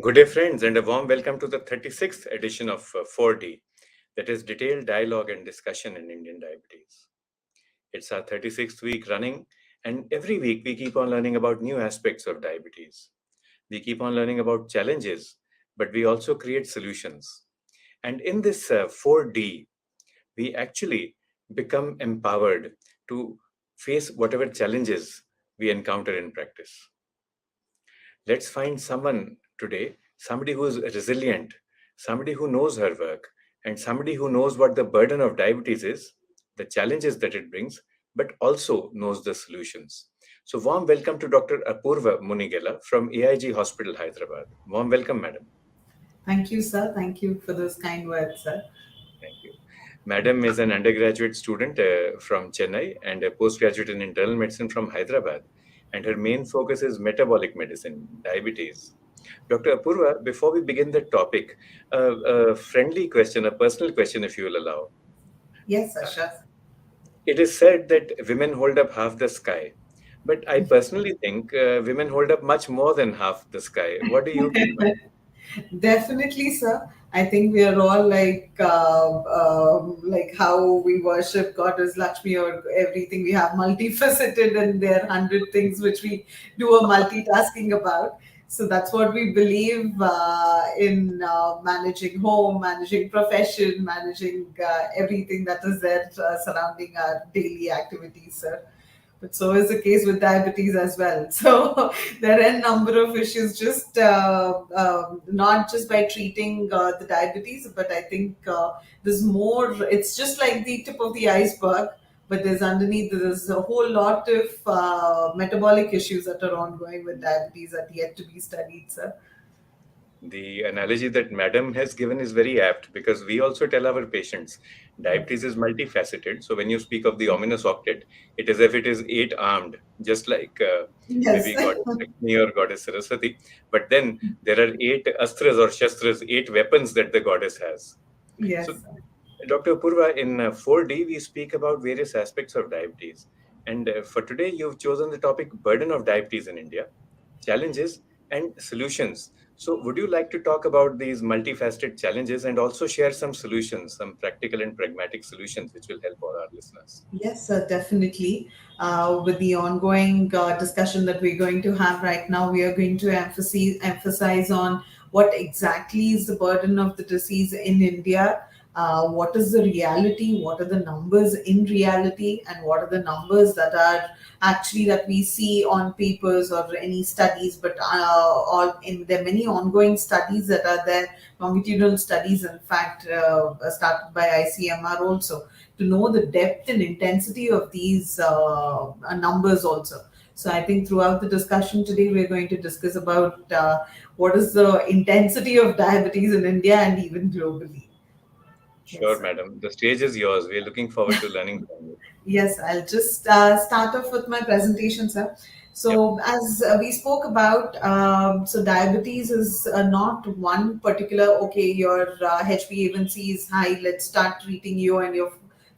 Good day, friends, and a warm welcome to the 36th edition of 4D, that is Detailed Dialogue and Discussion in Indian Diabetes. It's our 36th week running, and every week we keep on learning about new aspects of diabetes. We keep on learning about challenges, but we also create solutions. And in this 4D, we actually become empowered to face whatever challenges we encounter in practice. Let's find someone today, somebody who is resilient, somebody who knows her work, and somebody who knows what the burden of diabetes is, the challenges that it brings, but also knows the solutions. So, warm welcome to Dr. Apurva Munigela from AIG Hospital, Hyderabad. Warm welcome, madam. Thank you, sir. Thank you for those kind words, sir. Thank you. Madam is an undergraduate student from Chennai and a postgraduate in internal medicine from Hyderabad. And her main focus is metabolic medicine, diabetes. Dr. Apurva, before we begin the topic, a friendly question, a personal question, if you will allow. Yes, Uh, Asha. It is said that women hold up half the sky, but I personally think women hold up much more than half the sky. What do you feel, ma'am? Definitely, sir. I think we are all like how we worship Goddess Lakshmi or everything. We have multifaceted, and there are 100 things which we do a multitasking about. So that's what we believe in managing home, managing profession, managing everything that is there surrounding our daily activities, sir. But so is the case with diabetes as well. So there are a number of issues, just not just by treating the diabetes, but I think there's more. It's just like the tip of the iceberg, but there's underneath there's a whole lot of metabolic issues that are ongoing with diabetes that yet to be studied, sir. The analogy that Madam has given is very apt because we also tell our patients Yes. diabetes is multifaceted. So when you speak of the ominous octet, it is if it is eight armed, just like Yes. maybe Goddess Lakshmi or Goddess Saraswati. But then there are eight astras or shastras, eight weapons that the goddess has. So, Yes. Dr. Purva, in 4D, we speak about various aspects of diabetes. And for today, you've chosen the topic burden of diabetes in India, challenges and solutions. So, would you like to talk about these multifaceted challenges and also share some solutions, some practical and pragmatic solutions which will help all our listeners? Yes, definitely. With the ongoing discussion that we're going to have right now, we are going to emphasize on what exactly is the burden of the disease in India, what is the reality, what are the numbers in reality, and what are the numbers that are actually that we see on papers or any studies. But all in there are many ongoing studies that are there, longitudinal studies, in fact, started by ICMR also, to know the depth and intensity of these numbers also. So I think throughout the discussion today, we're going to discuss about what is the intensity of diabetes in India and even globally. Yes, Sure, sir. madam. The stage is yours. We're looking forward to learning from you. Yes, I'll just start off with my presentation, sir. Yep. So, as we spoke about, so diabetes is not one particular, okay, your HbA1c is high, let's start treating you, and your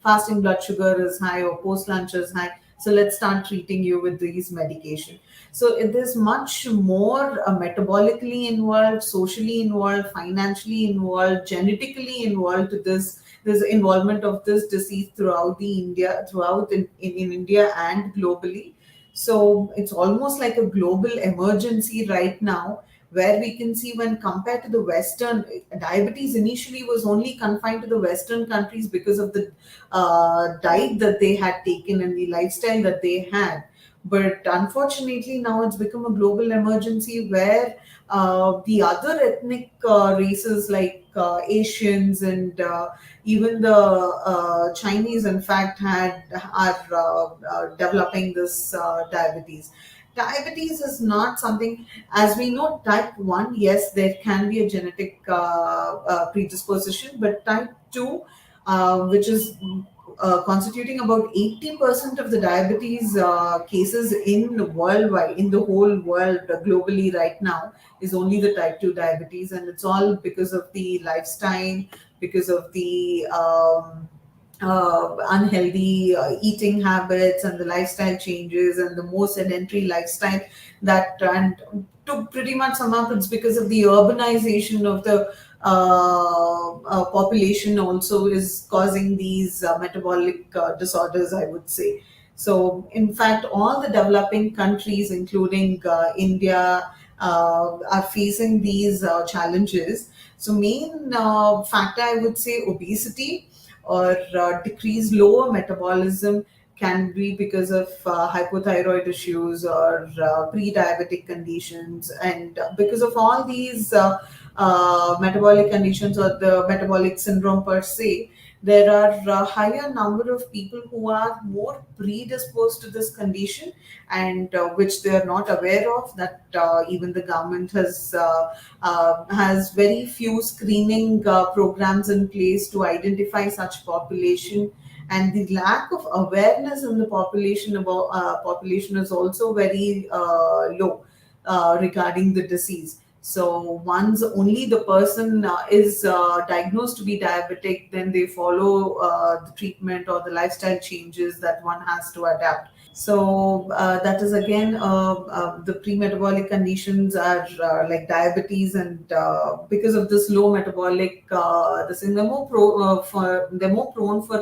fasting blood sugar is high or post lunch is high. So, let's start treating you with these medication. So, it is much more metabolically involved, socially involved, financially involved, genetically involved to this involvement of this disease throughout the India, throughout in India and globally. So it's almost like a global emergency right now, where we can see when compared to the Western, diabetes initially was only confined to the Western countries because of the diet that they had taken and the lifestyle that they had. But unfortunately, now it's become a global emergency where the other ethnic races like Asians and even the Chinese, in fact, had are developing this diabetes. Diabetes is not something, as we know, type 1, yes, there can be a genetic predisposition, but type 2, which is constituting about 80% of the diabetes cases in worldwide, in the whole world, globally right now, is only the type 2 diabetes, and it's all because of the lifestyle, because of the unhealthy eating habits and the lifestyle changes and the more sedentary lifestyle that and to pretty much sum up, it's because of the urbanization of the population also is causing these metabolic disorders, I would say. So, in fact, all the developing countries, including India, are facing these challenges. So, main factor, I would say, obesity or decreased lower metabolism can be because of hypothyroid issues or pre-diabetic conditions, and because of all these metabolic conditions or the metabolic syndrome per se, there are a higher number of people who are more predisposed to this condition, and which they are not aware of, that even the government has very few screening programs in place to identify such population. And the lack of awareness in the population about population is also very low regarding the disease. So once only the person is diagnosed to be diabetic, then they follow the treatment or the lifestyle changes that one has to adapt. So that is again the pre-metabolic conditions are like diabetes, and because of this low metabolic, this thing, they're more prone for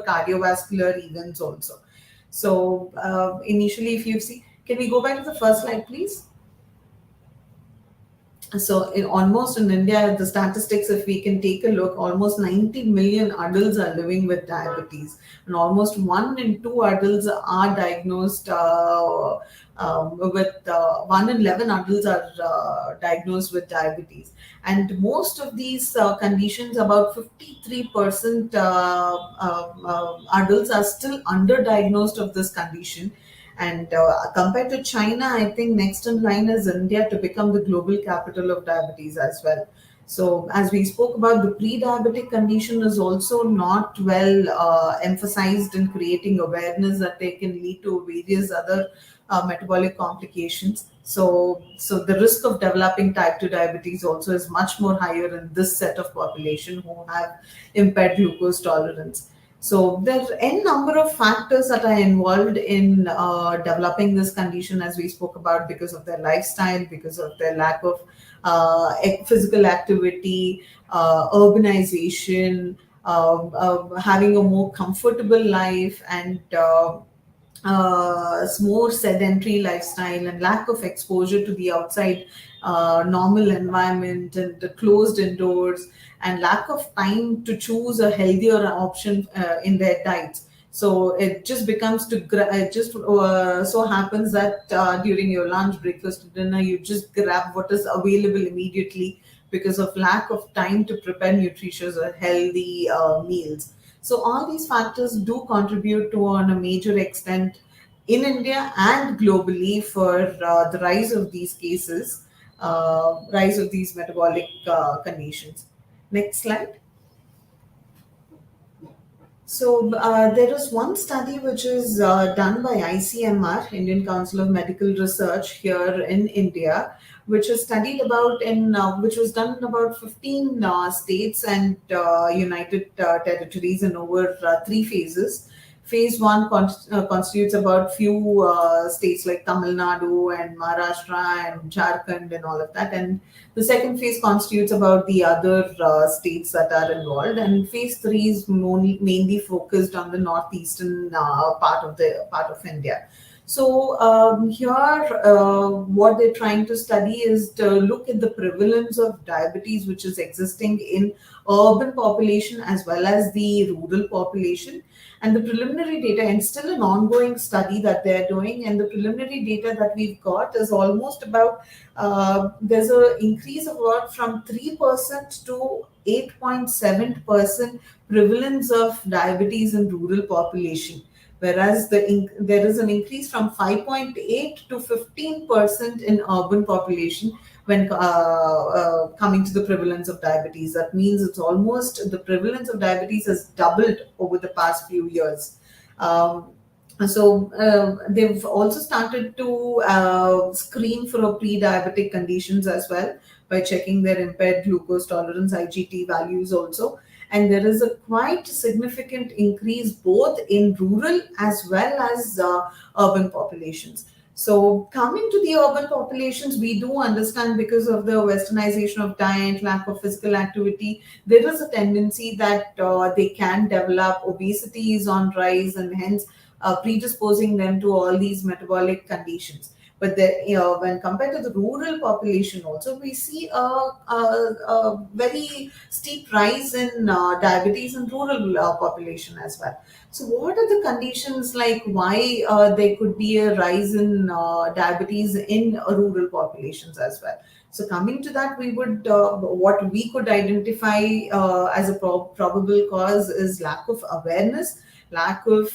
cardiovascular events also. So initially, if you see, can we go back to the first slide, please? So, almost in India, the statistics, if we can take a look, almost 90 million adults are living with diabetes, and almost 1 in 2 adults are diagnosed with 1 in 11 adults are diagnosed with diabetes. And most of these conditions, about 53% adults are still underdiagnosed of this condition. And compared to China, I think next in line is India to become the global capital of diabetes as well. So, as we spoke about, the pre-diabetic condition is also not well emphasized in creating awareness that they can lead to various other metabolic complications. So the risk of developing type 2 diabetes also is much more higher in this set of population who have impaired glucose tolerance. So there are n number of factors that are involved in developing this condition, as we spoke about, because of their lifestyle, because of their lack of physical activity, urbanization, having a more comfortable life, and more sedentary lifestyle, and lack of exposure to the outside normal environment, and the closed indoors, and lack of time to choose a healthier option in their diets. So it just becomes it just so happens that during your lunch, breakfast, dinner, you just grab what is available immediately because of lack of time to prepare nutritious or healthy meals. So all these factors do contribute to, on a major extent, in India and globally, for the rise of these cases, rise of these metabolic conditions. Next slide. So there is one study which is done by ICMR, Indian Council of Medical Research, here in India, which is studied about in which was done in about 15 states and United Territories in over 3 phases. Phase one constitutes about few states like Tamil Nadu and Maharashtra and Jharkhand and all of that, and the second phase constitutes about the other states that are involved, and phase three is mainly focused on the northeastern part of India. So here, what they're trying to study is to look at the prevalence of diabetes, which is existing in urban population as well as the rural population. And the preliminary data, and still an ongoing study that they're doing, and the preliminary data that we've got is almost about there's an increase of about from 3% to 8.7% prevalence of diabetes in rural population, whereas there is an increase from 5.8 to 15% in urban population when coming to the prevalence of diabetes. That means it's almost, the prevalence of diabetes has doubled over the past few years. They've also started to screen for pre-diabetic conditions as well by checking their impaired glucose tolerance, IGT values also. And there is a quite significant increase both in rural as well as urban populations. So, coming to the urban populations, we do understand because of the westernization of diet, lack of physical activity, there is a tendency that they can develop obesity is on rise, and hence predisposing them to all these metabolic conditions. But when compared to the rural population, also we see a very steep rise in diabetes in rural population as well. So, what are the conditions like why there could be a rise in diabetes in rural populations as well? So, coming to that, we would what we could identify as a probable cause is lack of awareness, lack of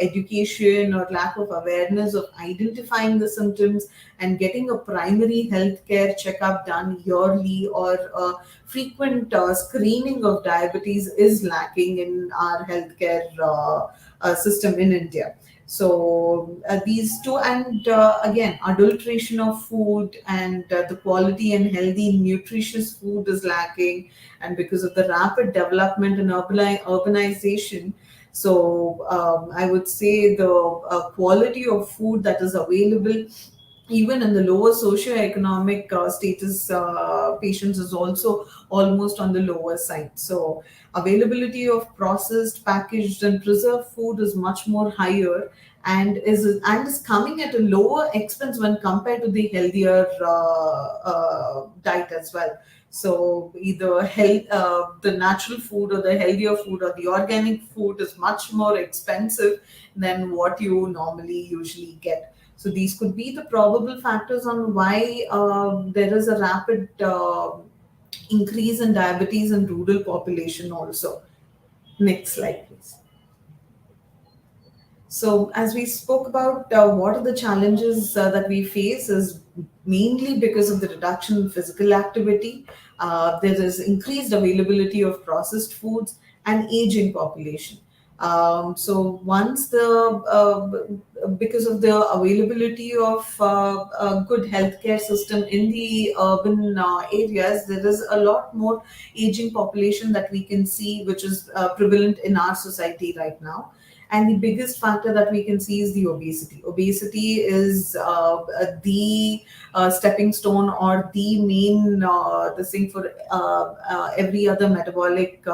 education, or lack of awareness of identifying the symptoms and getting a primary health care checkup done yearly, or frequent screening of diabetes is lacking in our healthcare system in India. So these two, and again, adulteration of food, and the quality and healthy, nutritious food is lacking, and because of the rapid development and urbanization. So I would say the quality of food that is available even in the lower socioeconomic status patients is also almost on the lower side. So availability of processed, packaged, and preserved food is much more higher, and is coming at a lower expense when compared to the healthier diet as well. So either the natural food or the healthier food or the organic food is much more expensive than what you normally usually get. So these could be the probable factors on why there is a rapid increase in diabetes in rural population also. Next slide, please. So, as we spoke about, what are the challenges that we face is mainly because of the reduction in physical activity. There is increased availability of processed foods and aging population. So, once because of the availability of a good healthcare system in the urban areas, there is a lot more aging population that we can see, which is prevalent in our society right now. And the biggest factor that we can see is the obesity. Obesity is the stepping stone, or the main the thing for every other metabolic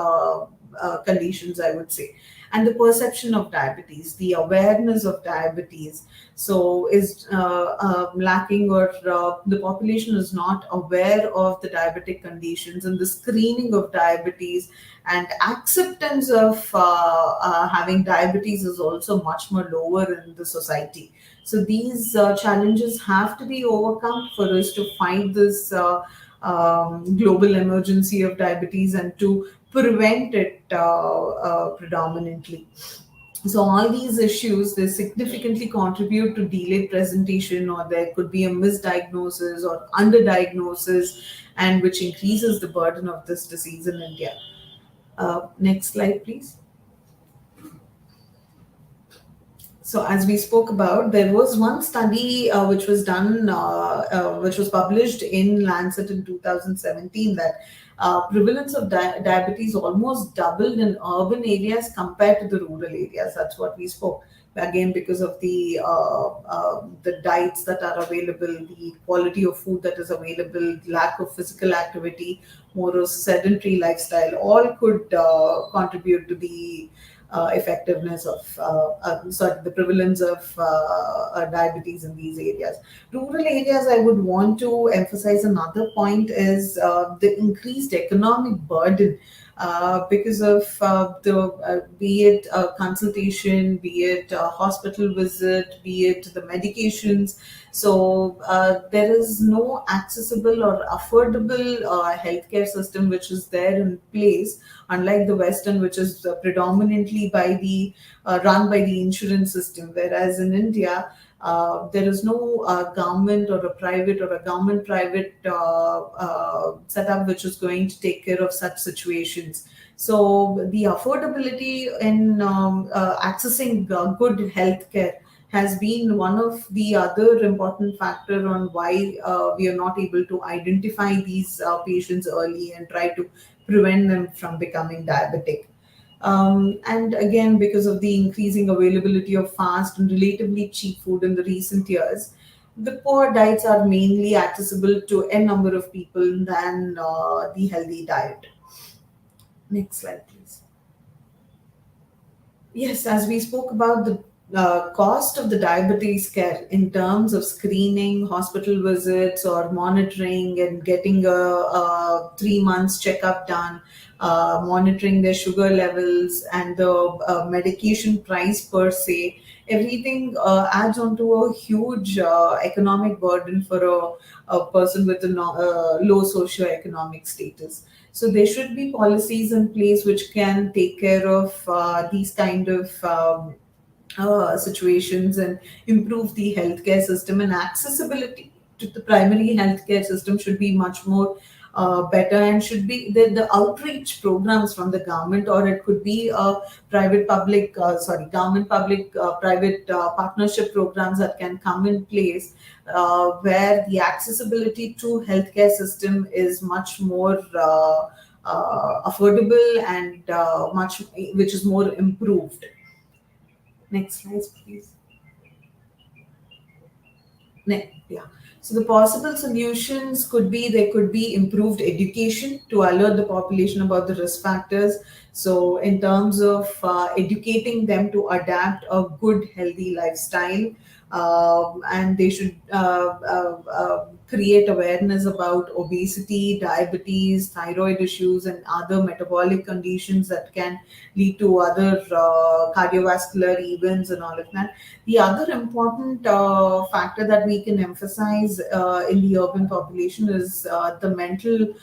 conditions, I would say. And the perception of diabetes, the awareness of diabetes, so is lacking, or the population is not aware of the diabetic conditions, and the screening of diabetes and acceptance of having diabetes is also much more lower in the society. So these challenges have to be overcome for us to fight this global emergency of diabetes and to prevent it predominantly. So all these issues, they significantly contribute to delayed presentation, or there could be a misdiagnosis or underdiagnosis, and which increases the burden of this disease in India. Next slide, please. So, as we spoke about, there was one study which was published in Lancet in 2017, that prevalence of diabetes almost doubled in urban areas compared to the rural areas. That's what we spoke. Again, because of the diets that are available, the quality of food that is available, lack of physical activity, more of sedentary lifestyle, all could contribute to the effectiveness of the prevalence of diabetes in these areas. Rural areas, I would want to emphasize another point is the increased economic burden because of be it consultation, be it hospital visit, be it the medications. So there is no accessible or affordable healthcare system which is there in place, unlike the Western, which is predominantly by the run by the insurance system. Whereas in India, there is no government or a private or a government private setup which is going to take care of such situations. So the affordability in accessing good healthcare has been one of the other important factor on why we are not able to identify these patients early and try to prevent them from becoming diabetic. And again, because of the increasing availability of fast and relatively cheap food in the recent years, the poor diets are mainly accessible to a number of people than the healthy diet. Next slide, please. Yes, as we spoke about the cost of the diabetes care in terms of screening, hospital visits, or monitoring and getting a 3 months checkup done, monitoring their sugar levels and the medication price per se, everything adds on to a huge economic burden for a person with a low socioeconomic status. So there should be policies in place which can take care of these kind of situations and improve the healthcare system, and accessibility to the primary healthcare system should be much more better, and should be the outreach programs from the government, or it could be private public sorry government public private partnership programs that can come in place, where the accessibility to healthcare system is much more affordable and much which is more improved. Next slide, please. Yeah. So the possible solutions could be, there could be improved education to alert the population about the risk factors. So in terms of educating them to adapt a good healthy lifestyle, and they should create awareness about obesity, diabetes, thyroid issues, and other metabolic conditions that can lead to other cardiovascular events and all of that. The other important factor that we can emphasize in the urban population is the mental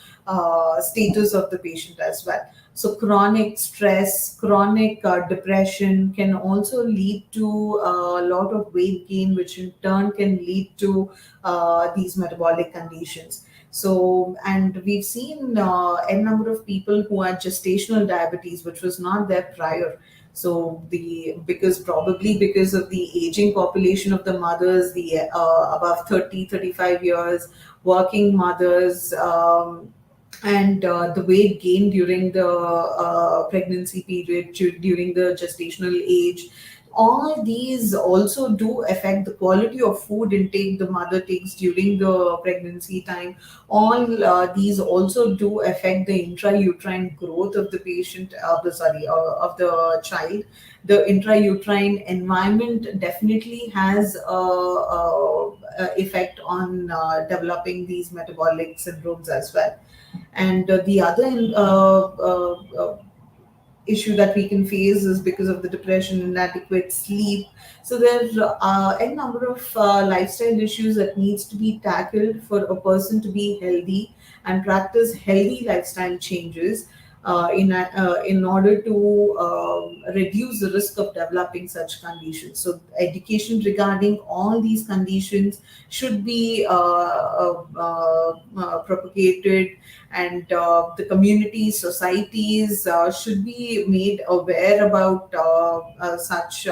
status of the patient as well. So, chronic stress, chronic depression can also lead to a lot of weight gain, which in turn can lead to these metabolic conditions. So, and we've seen a number of people who had gestational diabetes, which was not there prior. So the because probably because of the aging population of the mothers, the above 30-35 years, working mothers, and the weight gain during the pregnancy period, during the gestational age, all these also do affect the quality of food intake the mother takes during the pregnancy time. All these also do affect the intrauterine growth of the patient, of the child. The intrauterine environment definitely has a effect on developing these metabolic syndromes as well. And the other issue that we can face is because of the depression, inadequate sleep. So there are a number of lifestyle issues that needs to be tackled for a person to be healthy and practice healthy lifestyle changes in order to reduce the risk of developing such conditions. So education regarding all these conditions should be propagated, and the communities, societies should be made aware about such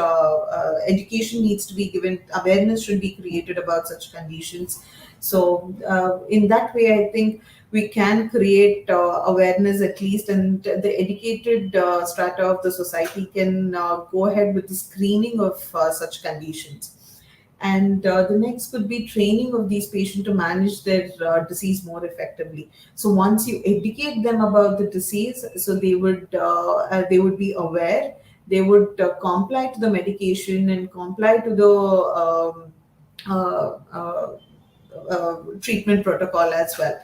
education needs to be given, awareness should be created about such conditions. So in that way, I think we can create awareness at least, and the educated strata of the society can go ahead with the screening of such conditions. And the next could be training of these patients to manage their disease more effectively. So once you educate them about the disease, so they would be aware, they would comply to the medication and comply to the uh, uh, treatment protocol as well.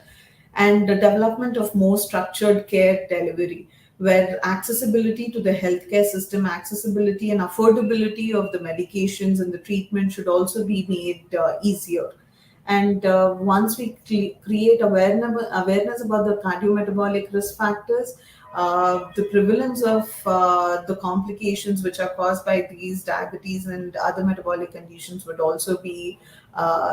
And the development of more structured care delivery, where accessibility to the healthcare system, accessibility and affordability of the medications and the treatment should also be made easier. And once we create awareness about the cardiometabolic risk factors, the prevalence of the complications which are caused by these diabetes and other metabolic conditions would also be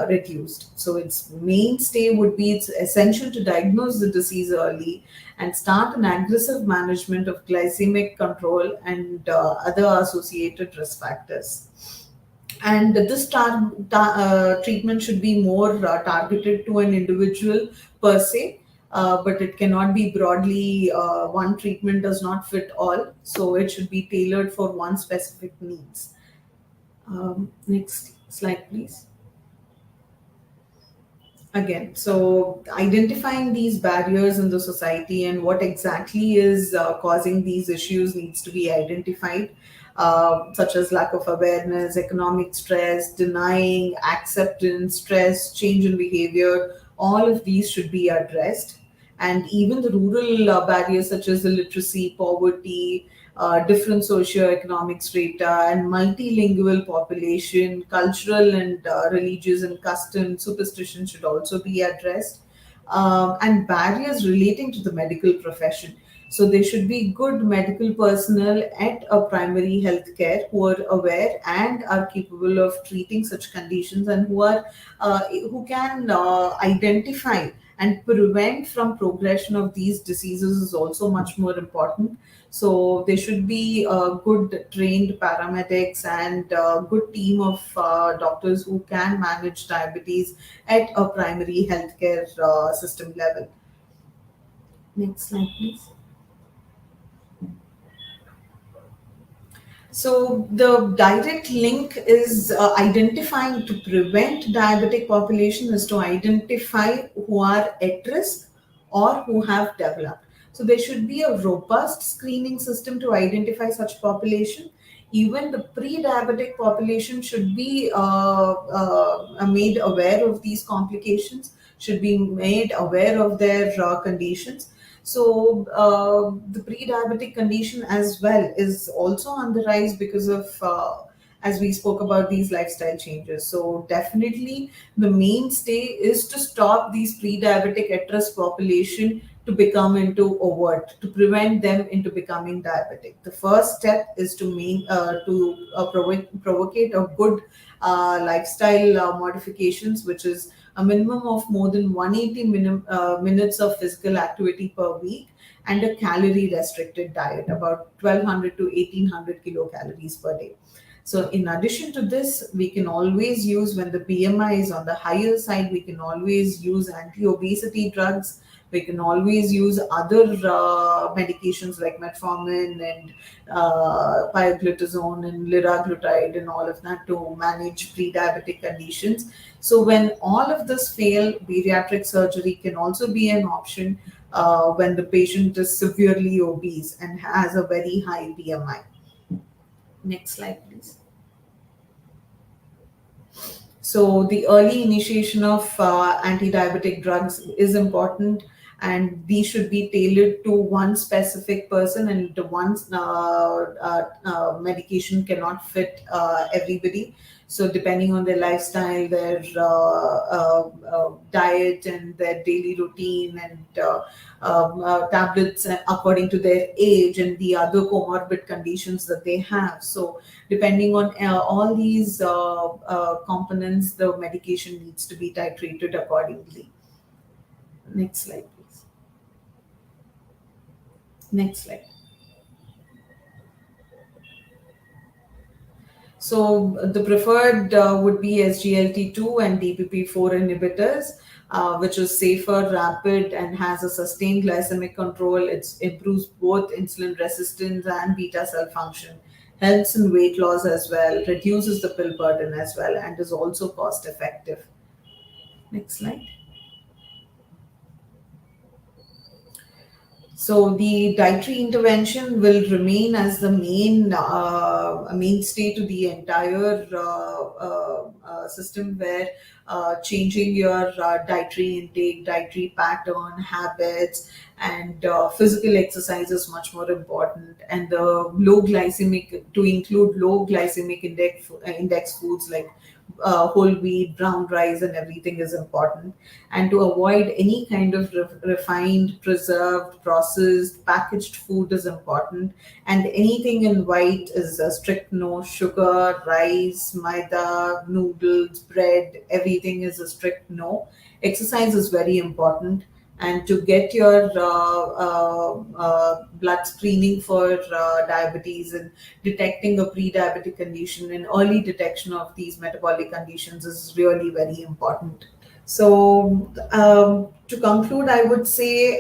reduced. So its mainstay would be, it's essential to diagnose the disease early and start an aggressive management of glycemic control and other associated risk factors. And this treatment should be more targeted to an individual per se, but it cannot be broadly, one treatment does not fit all, so it should be tailored for one specific needs. Next slide, please. Again, so identifying these barriers in the society and what exactly is causing these issues needs to be identified, such as lack of awareness, economic stress, denying, acceptance, stress, change in behavior. All of these should be addressed. And even the rural barriers, such as illiteracy, poverty, different socio-economic strata, and multilingual population, cultural and religious and custom superstition should also be addressed, and barriers relating to the medical profession. So there should be good medical personnel at a primary health care who are aware and are capable of treating such conditions, and who can identify and prevent from progression of these diseases is also much more important. So there should be good trained paramedics and a good team of doctors who can manage diabetes at a primary healthcare system level. Next slide, please. So the direct link is identifying to prevent diabetic population is to identify who are at risk or who have developed. So there should be a robust screening system to identify such population. Even the pre-diabetic population should be made aware of these complications, should be made aware of their conditions. So the pre-diabetic condition as well is also on the rise because of, as we spoke about, these lifestyle changes. So definitely the mainstay is to stop these pre-diabetic at risk population to become into overt, to prevent them into becoming diabetic. The first step is to provocate a good lifestyle modifications, which is a minimum of more than 180 minutes of physical activity per week, and a calorie restricted diet, about 1200 to 1800 kilocalories per day. So in addition to this, we can always use, when the BMI is on the higher side, we can always use anti-obesity drugs. We can always use other medications like metformin and pioglitazone and liraglutide and all of that to manage pre-diabetic conditions. So when all of this fail, bariatric surgery can also be an option when the patient is severely obese and has a very high BMI. Next slide, please. So the early initiation of anti-diabetic drugs is important, and these should be tailored to one specific person, and the one medication cannot fit everybody. So depending on their lifestyle, their diet, and their daily routine, and tablets according to their age and the other comorbid conditions that they have. So depending on all these components, the medication needs to be titrated accordingly. Next slide, please. Next slide. So the preferred would be SGLT2 and DPP4 inhibitors, which is safer, rapid, and has a sustained glycemic control. It improves both insulin resistance and beta cell function, helps in weight loss as well, reduces the pill burden as well, and is also cost effective. Next slide. So the dietary intervention will remain as the mainstay to the entire system, where changing your dietary intake, dietary pattern, habits, and physical exercise is much more important. And the low glycemic, to include low glycemic index foods like whole wheat, brown rice, and everything is important. And to avoid any kind of refined, preserved, processed, packaged food is important. And anything in white is a strict no. Sugar, rice, maida, noodles, bread, everything is a strict no. Exercise is very important. And to get your blood screening for diabetes and detecting a pre-diabetic condition and early detection of these metabolic conditions is really very important. So, to conclude, I would say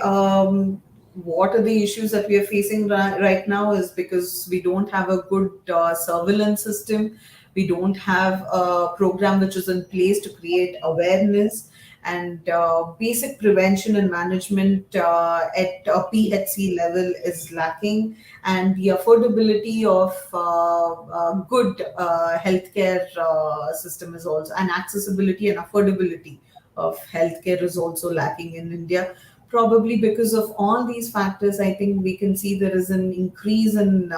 what are the issues that we are facing right now is because we don't have a good surveillance system. We don't have a program which is in place to create awareness, and basic prevention and management at a PHC level is lacking, and the affordability of good healthcare system is also, and accessibility and affordability of healthcare is also lacking in India. Probably because of all these factors, I think we can see there is an increase in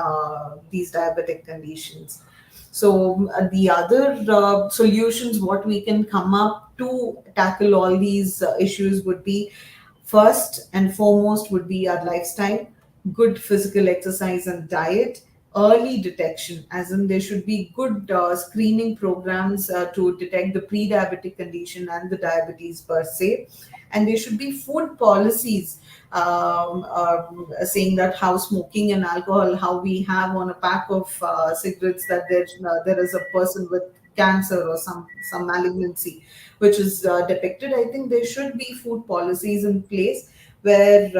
these diabetic conditions. So, the other solutions, what we can come up to tackle all these issues would be, first and foremost, would be our lifestyle, good physical exercise and diet, early detection, as in there should be good screening programs to detect the pre-diabetic condition and the diabetes per se, and there should be food policies saying that how smoking and alcohol, how we have on a pack of cigarettes that there is a person with cancer or some malignancy which is depicted. I think there should be food policies in place where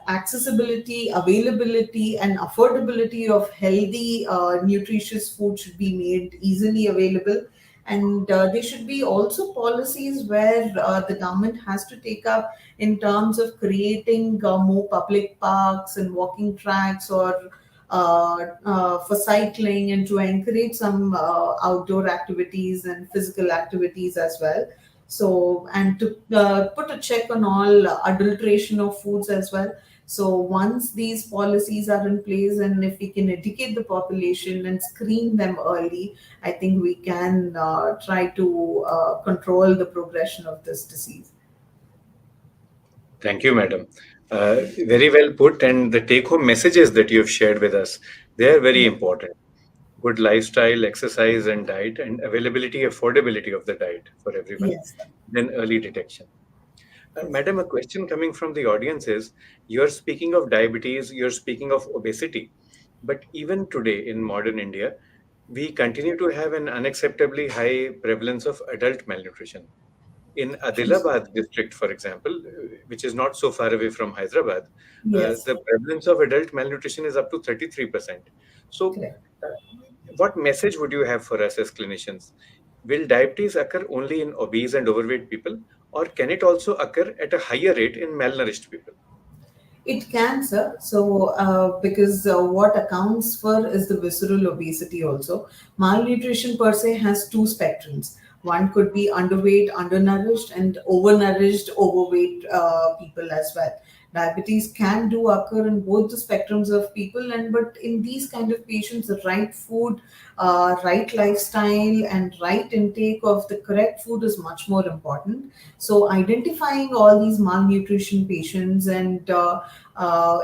accessibility, availability, and affordability of healthy, nutritious food should be made easily available. And there should be also policies where the government has to take up in terms of creating more public parks and walking tracks, or for cycling, and to encourage some outdoor activities and physical activities as well. So, and to put a check on all adulteration of foods as well. So once these policies are in place, and if we can educate the population and screen them early, I think we can try to control the progression of this disease. Thank you, madam. Very well put. And the take home messages that you have shared with us, they are very Yeah. important. Good lifestyle, exercise, and diet, and availability, affordability of the diet for everyone, Yes. then early detection. Yes. Madam, a question coming from the audience is, you're speaking of diabetes, you're speaking of obesity, but even today in modern India, we continue to have an unacceptably high prevalence of adult malnutrition. In Yes. Adilabad district, for example, which is not so far away from Hyderabad, Yes. the prevalence of adult malnutrition is up to 33%. So, Correct. uh, what message would you have for us as clinicians? Will diabetes occur only in obese and overweight people, or can it also occur at a higher rate in malnourished people? It can, sir. So, because what accounts for is the visceral obesity also. Malnutrition per se has two spectrums. One could be underweight, undernourished, and overnourished, overweight people as well. Diabetes can do occur in both the spectrums of people, and but in these kind of patients, the right food, right lifestyle, and right intake of the correct food is much more important. So, identifying all these malnutrition patients and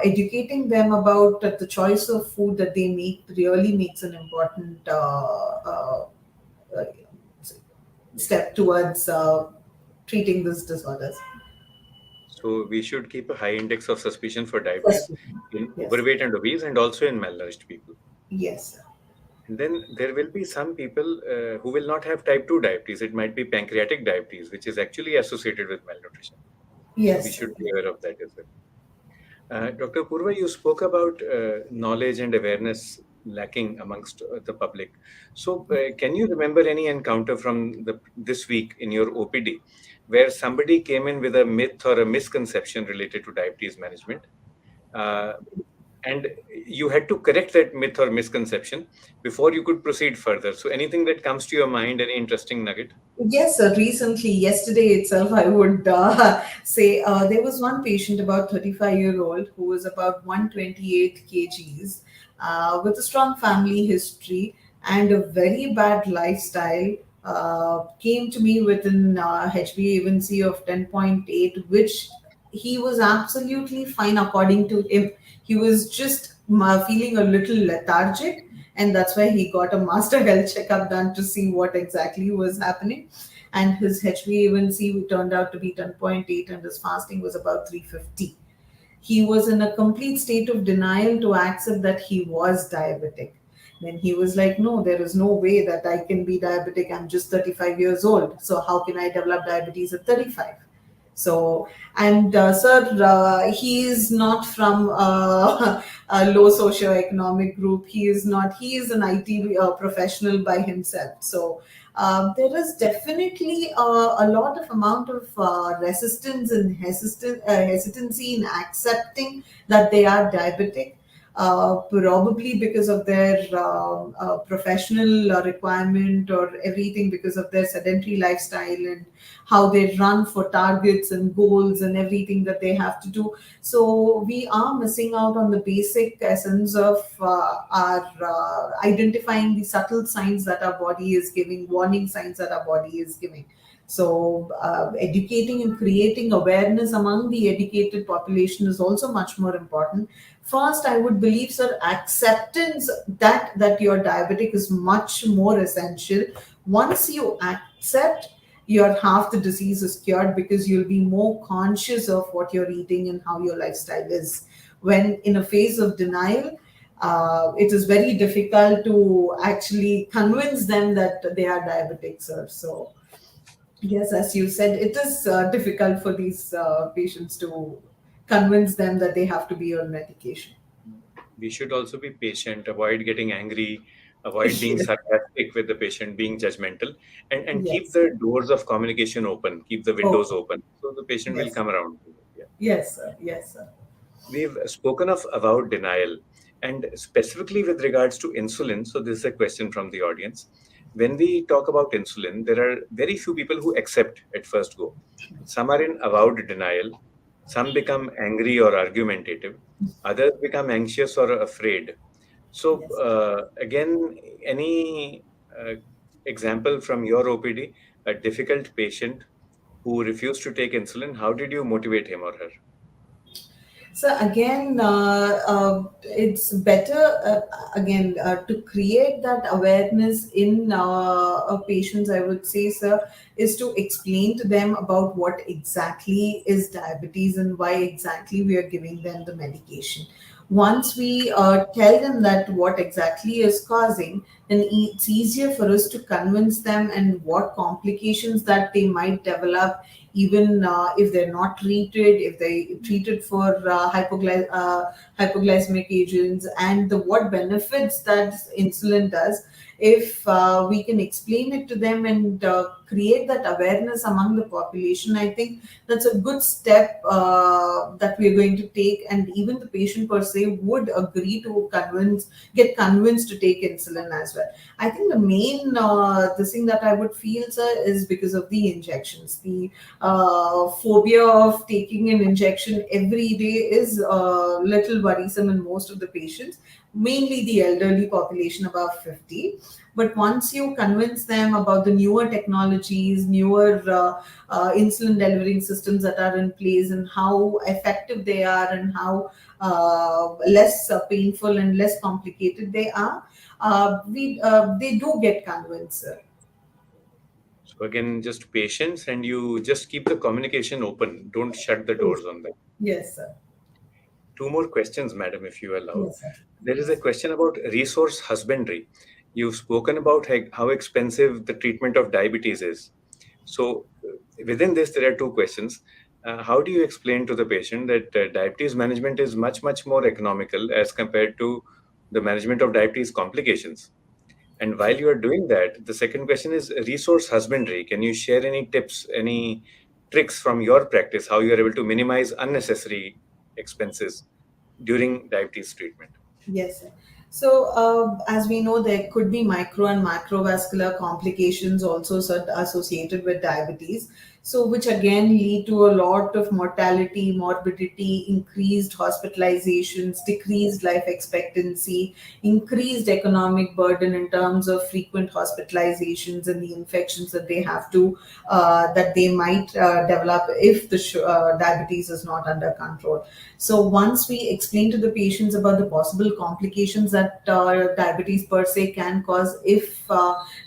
educating them about the choice of food that they make really makes an important uh, step towards treating these disorders. So, we should keep a high index of suspicion for First, diabetes in yes, overweight and obese, and also in malnourished people. yes, And then there will be some people who will not have type 2 diabetes. It might be pancreatic diabetes, which is actually associated with malnutrition. So we yes, should be aware of that as well. Dr. Purva, you spoke about knowledge and awareness lacking amongst the public. So, can you remember any encounter from this week in your OPD where somebody came in with a myth or a misconception related to diabetes management? Uh, and you had to correct that myth or misconception before you could proceed further. So, anything that comes to your mind, any interesting nugget? yes, sir. Recently, yesterday itself, I would say there was one patient, about 35-year-old, who was about 128 kgs, with a strong family history and a very bad lifestyle. Came to me with an HbA1c of 10.8, which he was absolutely fine according to him. He was just feeling a little lethargic, and that's why he got a master health checkup done to see what exactly was happening. And his HbA1c turned out to be 10.8, and his fasting was about 350. He was in a complete state of denial to accept that he was diabetic. Then he was like, no, there is no way that I can be diabetic. I'm just 35 years old. So how can I develop diabetes at 35? So, and sir, he is not from a low socioeconomic group. He is not, he is an IT professional by himself. So, there is definitely a lot of amount of resistance and hesitancy in accepting that they are diabetic, probably because of their professional requirement or everything, because of their sedentary lifestyle and how they run for targets and goals and everything that they have to do. So we are missing out on the basic essence of our identifying the subtle signs that our body is giving, warning signs that our body is giving. So, educating and creating awareness among the educated population is also much more important. First, I would believe, sir, acceptance that you're diabetic is much more essential. Once you accept, your half the disease is cured, because you'll be more conscious of what you're eating and how your lifestyle is. When in a phase of denial, it is very difficult to actually convince them that they are diabetic, sir. So yes, as you said, it is difficult for these patients to convince them that they have to be on medication. We should also be patient, avoid getting angry, avoid being Yes, sarcastic with the patient, being judgmental, and keep yes. the doors of communication open, keep the windows Okay. open, so the patient will Yes, come around. Yeah. yes, sir. Yes, sir. We've spoken of about denial, and specifically with regards to insulin. So this is a question from the audience. When we talk about insulin, there are very few people who accept at first go. Some are in avowed denial. Some become angry or argumentative. Others become anxious or afraid. So Yes. again, any example from your OPD, a difficult patient who refused to take insulin, how did you motivate him or her? So again, it's better again to create that awareness in patients. I would say, sir, is to explain to them about what exactly is diabetes and why exactly we are giving them the medication. Once we tell them that what exactly is causing, then it's easier for us to convince them and what complications that they might develop, even if they're not treated, if they treated for hypoglycemic agents, and the what benefits that insulin does. If we can explain it to them and create that awareness among the population, I think that's a good step that we're going to take, and even the patient per se would agree to get convinced to take insulin as well. I think the main this thing that I would feel, sir, is because of the injections. The phobia of taking an injection every day is a little worrisome in most of the patients, mainly the elderly population above 50. But once you convince them about the newer technologies, newer insulin delivering systems that are in place, and how effective they are, and how less painful and less complicated they are, they do get convinced, sir. So again, just patience, and you just keep the communication open. Don't shut the doors on them. Yes, sir. Two more questions, madam, if you allow. Yes, sir. There is a question about resource husbandry. You've spoken about how expensive the treatment of diabetes is. So within this, there are two questions. How do you explain to the patient that diabetes management is much, much more economical as compared to the management of diabetes complications? And while you are doing that, the second question is resource husbandry. Can you share any tips, any tricks from your practice, how you are able to minimize unnecessary expenses during diabetes treatment? Yes, sir. So, as we know, there could be micro and macrovascular complications also associated with diabetes. So, which again lead to a lot of mortality, morbidity, increased hospitalizations, decreased life expectancy, increased economic burden in terms of frequent hospitalizations and the infections that they have to that they might develop if the diabetes is not under control. So once we explain to the patients about the possible complications that diabetes per se can cause if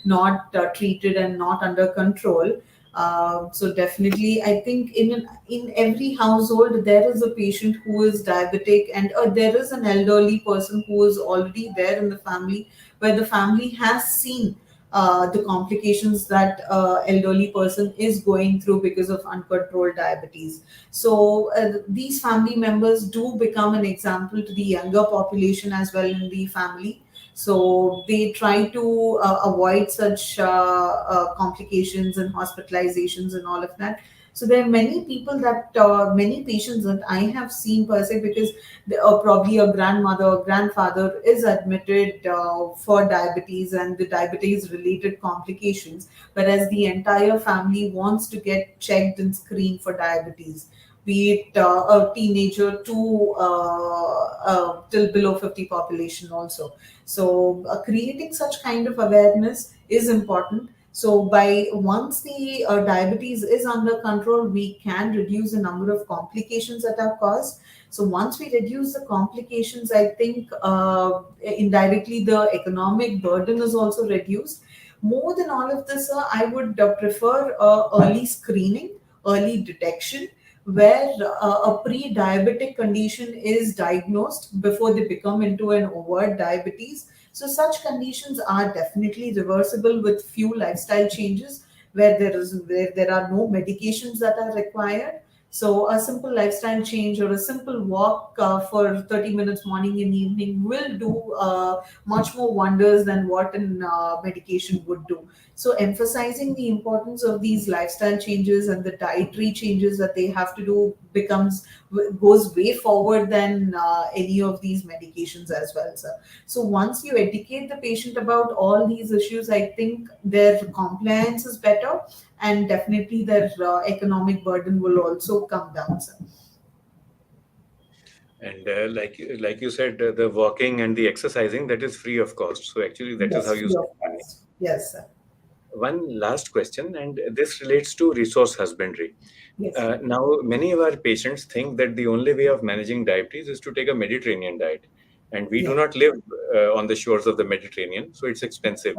not treated and not under control, So definitely, I think in every household there is a patient who is diabetic, and there is an elderly person who is already there in the family, where the family has seen the complications that elderly person is going through because of uncontrolled diabetes. So these family members do become an example to the younger population as well in the family. So they try to avoid such complications and hospitalizations and all of that. So there are many people that many patients that I have seen per se, because probably a grandmother or grandfather is admitted for diabetes and the diabetes related complications, whereas the entire family wants to get checked and screened for diabetes, be it a teenager to till below 50 population also. So creating such kind of awareness is important. So by once the diabetes is under control, we can reduce the number of complications that are caused. So once we reduce the complications, I think indirectly the economic burden is also reduced. More than all of this, I would prefer early screening, early detection, where a pre-diabetic condition is diagnosed before they become into an overt diabetes. So such conditions are definitely reversible with few lifestyle changes, where there are no medications that are required. So a simple lifestyle change or a simple walk for 30 minutes morning and evening will do much more wonders than what an medication would do. So emphasizing the importance of these lifestyle changes and the dietary changes that they have to do goes way forward than any of these medications as well, sir. So once you educate the patient about all these issues, I think their compliance is better, and definitely their economic burden will also come down, sir. And like you said, the walking and the exercising, that is free of cost. So actually, that is how Yes, you free save of money. cost. Yes, sir. One last question, and this relates to resource husbandry. Yes. Now, many of our patients think that the only way of managing diabetes is to take a Mediterranean diet, and we do Yeah. not live on the shores of the Mediterranean, so it's expensive.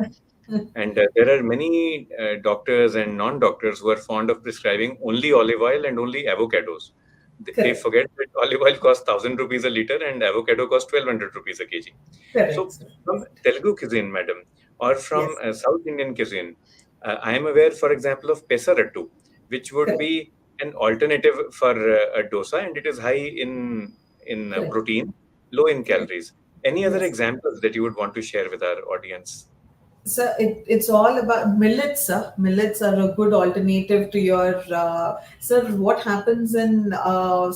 And there are many doctors and non-doctors who are fond of prescribing only olive oil and only avocados. They Correct. forget that olive oil costs 1,000 rupees a liter and avocado costs 1,200 rupees a kg. Correct, So, sir. from Telugu cuisine, madam, or from Yes. South Indian cuisine, I am aware, for example, of pesarattu, which would Correct. be an alternative for a dosa, and it is high in Correct. protein, low in Correct. calories. Any other Yes. examples that you would want to share with our audience? So it's all about millets, sir. Millets are a good alternative to your sir. What happens in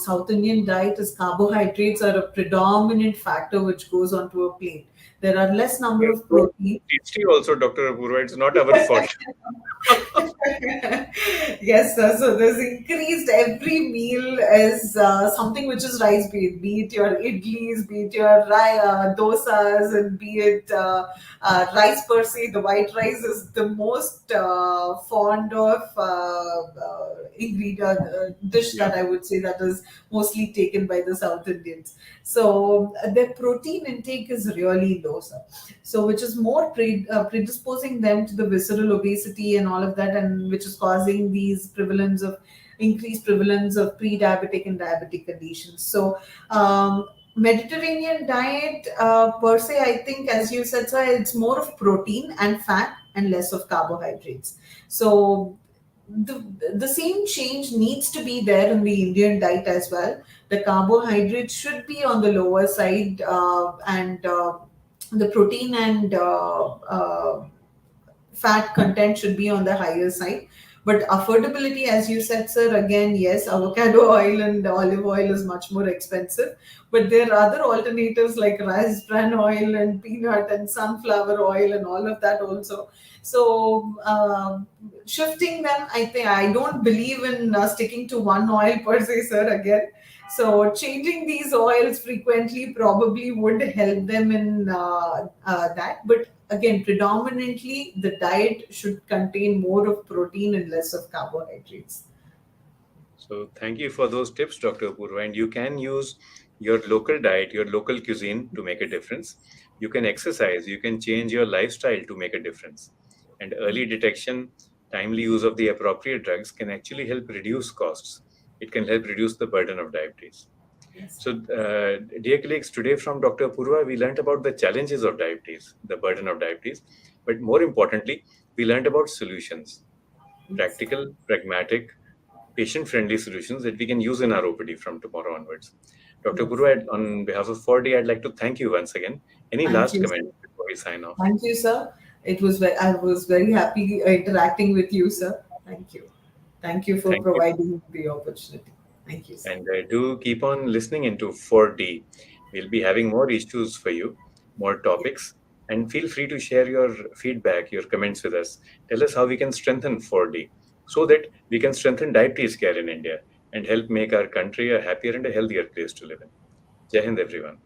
South Indian diet is carbohydrates are a predominant factor which goes onto a plate. There are less number They're of so protein. tasty also, Dr. Apurva. It's not our fault. Yes, sir. So there's increased every meal is something which is rice based, be it your idlis, be it your dosas, and be it rice per se. The white rice is the most fond of ingredient dish Yeah. that I would say that is mostly taken by the South Indians. So their protein intake is really low, sir. So which is more predisposing them to the visceral obesity and all of that, and which is causing these prevalence of increased prevalence of pre-diabetic and diabetic conditions. So Mediterranean diet per se, I think, as you said, sir, it's more of protein and fat and less of carbohydrates. So the, the same change needs to be there in the Indian diet as well. The carbohydrates should be on the lower side, and the protein and fat content should be on the higher side. But affordability, as you said, sir, again, yes, avocado oil and olive oil is much more expensive. But there are other alternatives like rice bran oil and peanut and sunflower oil and all of that also. So shifting them, I think I don't believe in sticking to one oil per se, sir. Again, so changing these oils frequently probably would help them in that. But again, predominantly the diet should contain more of protein and less of carbohydrates. So thank you for those tips, Dr. Apurva. And you can use your local diet, your local cuisine to make a difference. You can exercise, you can change your lifestyle to make a difference. And early detection Timely use of the appropriate drugs can actually help reduce costs. It can help reduce the burden of diabetes. Yes. So, dear colleagues, today from Dr. Purva, we learned about the challenges of diabetes, the burden of diabetes, but more importantly, we learned about solutions, Yes. practical, pragmatic, patient-friendly solutions that we can use in our OPD from tomorrow onwards. Dr. Yes. Purva, on behalf of 4D, I'd like to thank you once again. Any Thank last you, comment sir. before we sign off? Thank you, sir. I was very happy interacting with you, sir. Thank you. Thank you for Thank you. providing the opportunity. Thank you, sir. And do keep on listening into 4D. We'll be having more issues for you, more topics, and feel free to share your feedback, your comments with us. Tell us how we can strengthen 4D so that we can strengthen diabetes care in India and help make our country a happier and a healthier place to live in. Jai Hind, everyone.